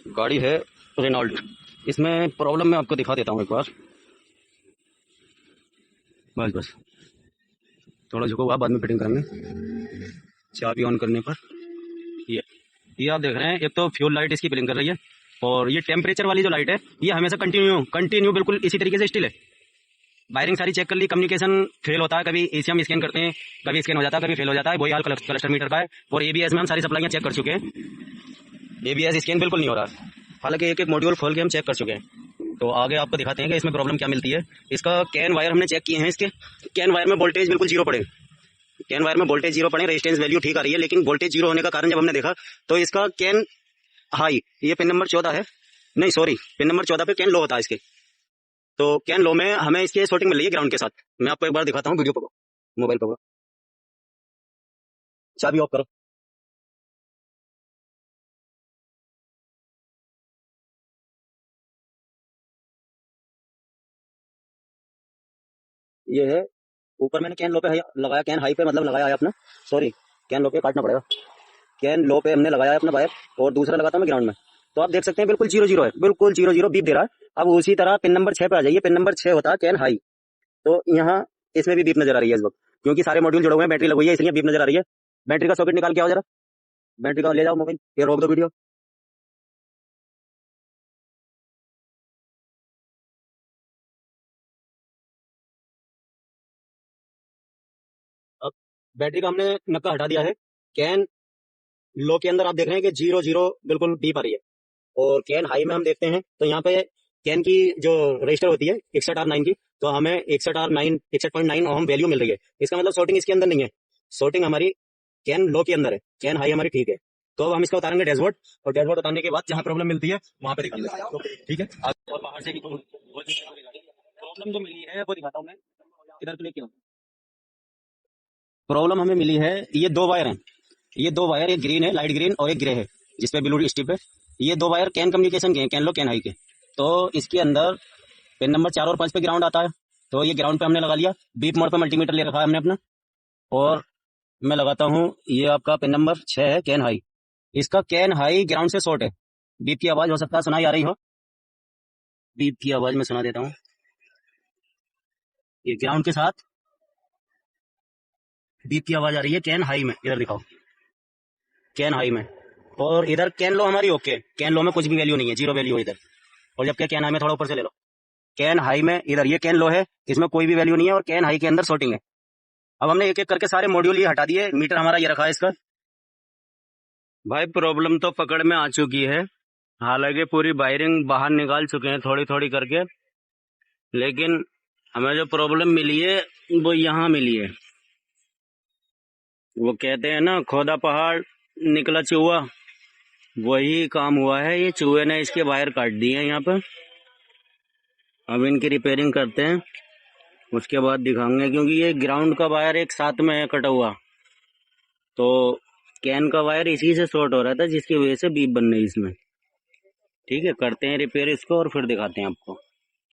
गाड़ी है रेनॉल्ट। इसमें प्रॉब्लम मैं आपको दिखा देता हूँ एक बार। बस बस थोड़ा झुको हुआ, बाद में फिटिंग करेंगे। चाबी ऑन करने पर ये ये आप देख रहे हैं, एक तो फ्यूल लाइट इसकी ब्लिंक कर रही है, और ये टेम्परेचर वाली जो लाइट है ये हमेशा कंटिन्यू बिल्कुल इसी तरीके से स्टिल है। वायरिंग सारी चेक कर ली, कम्युनिकेशन फेल होता है, कभी एसी हम स्कैन करते हैं, कभी स्कैन हो जाता है, कभी फेल हो जाता है, वही हाल क्लस्टर मीटर का है। और एबीएस में हम सारी सप्लाइयाँ चेक कर चुके हैं, एबीएस स्कैन बिल्कुल नहीं हो रहा, हालांकि एक एक मॉड्यूल खोल के हम चेक कर चुके हैं। तो आगे आपको दिखाते हैं कि इसमें प्रॉब्लम क्या मिलती है। इसका कैन वायर हमने चेक किए हैं, इसके कैन वायर में वोल्टेज बिल्कुल जीरो पड़े, कैन वायर में वोल्टेज जीरो पड़े, रेजिस्टेंस वैल्यू ठीक आ रही है, लेकिन वोल्टेज जीरो होने का कारण जब हमने देखा तो इसका कैन हाई, ये पिन नंबर 14 है, नहीं सॉरी पिन नंबर 14 पे कैन लो होता है इसके। तो कैन लो में हमें इसकी शॉर्टिंग मिल रही है ग्राउंड के साथ। मैं आपको एक बार दिखाता हूँ, वीडियो पकड़ो, मोबाइल पकड़ो, चाबी ऑफ करो। ये है ऊपर मैंने कैन लो पे लगाया, कैन हाई पे मतलब लगाया है अपना, सॉरी कैन लो पे काटना पड़ेगा, कैन लो पे हमने लगाया है अपना वायर, और दूसरा लगाता हूँ मैं ग्राउंड में। तो आप देख सकते हैं बिल्कुल जीरो जीरो है, बिल्कुल जीरो जीरो बीप दे रहा है। अब उसी तरह पिन नंबर 6 पे आ जाइए, पिन नंबर 6 होता है कैन हाई। तो यहाँ इसमें भी बीप नजर आ रही है इस वक्त, क्योंकि सारे मॉड्यूल जुड़े हुए हैं, बैटरी लगी हुई है, इसलिए बीप नजर आ रही है। बैटरी का सॉकेट निकाल के आओ जरा, बैटरी का ले जाओ मोबाइल, ये रोक दो वीडियो। अब बैटरी का हमने नक्का हटा दिया है। कैन लो के अंदर आप देख रहे हैं कि जीरो जीरो बिल्कुल बीप आ रही है, और कैन हाई में हम देखते हैं तो यहाँ पे कैन की जो रजिस्टर होती है 61R9 की, तो हमें 61R9 61.9 ओम वैल्यू मिल रही है। इसका मतलब शॉर्टिंग इसके अंदर नहीं है, शॉर्टिंग हमारी कैन लो के अंदर है, कैन हाई हमारी ठीक है। तो अब हम इसका उतारेंगे डैशबोर्ड, और डैशबोर्ड उतारने के बाद जहाँ प्रॉब्लम मिलती है वहां पे दिखा देंगे आपको, ठीक है। और बाहर से प्रॉब्लम जो मिली है वो दिखाता हूँ मैं, इधर क्लिक किया। प्रॉब्लम हमें मिली है, ये दो वायर हैं, ये दो वायर, एक ग्रीन है लाइट ग्रीन और एक ग्रे है जिसपे ब्लू स्टिप है। ये दो वायर कैन कम्युनिकेशन के हैं, कैन लो कैन हाई के। तो इसके अंदर पिन नंबर 4 और 5 पे ग्राउंड आता है, तो ये ग्राउंड पे हमने लगा लिया। बीप मोड पे मल्टीमीटर ले रखा है हमने अपना, और मैं लगाता हूँ, ये आपका पिन नंबर 6 है कैन हाई, इसका कैन हाई ग्राउंड से शॉर्ट है। बीप की आवाज हो सकता है सुनाई आ रही हो, बीप की आवाज मैं सुना देता हूँ। ये ग्राउंड के साथ बीप की आवाज आ रही है कैन हाई में, इधर दिखाओ कैन हाई में। और इधर कैन लो हमारी ओके, कैन लो में कुछ भी वैल्यू नहीं है, जीरो वैल्यू है इधर। और जबकि कैन हाई में थोड़ा ऊपर से ले लो, कैन हाई में इधर ये कैन लो है, इसमें कोई भी वैल्यू नहीं है, और कैन हाई के अंदर शॉर्टिंग है। अब हमने एक एक करके सारे मॉड्यूल ये हटा दिए, मीटर हमारा ये रखा है इसका। भाई प्रॉब्लम तो पकड़ में आ चुकी है, हालांकि पूरी वायरिंग बाहर निकाल चुके हैं थोड़ी थोड़ी करके, लेकिन हमें जो प्रॉब्लम मिली है वो यहाँ मिली है। वो कहते हैं ना, खोदा पहाड़ निकला चूहा, वही काम हुआ है। ये चूहे ने इसके वायर काट दिए हैं यहाँ पर। अब इनकी रिपेयरिंग करते हैं, उसके बाद दिखाएंगे, क्योंकि ये ग्राउंड का वायर एक साथ में है कटा हुआ, तो कैन का वायर इसी से शॉर्ट हो रहा था, जिसकी वजह से बीप बन रही इसमें। ठीक है, करते हैं रिपेयर इसको और फिर दिखाते हैं आपको।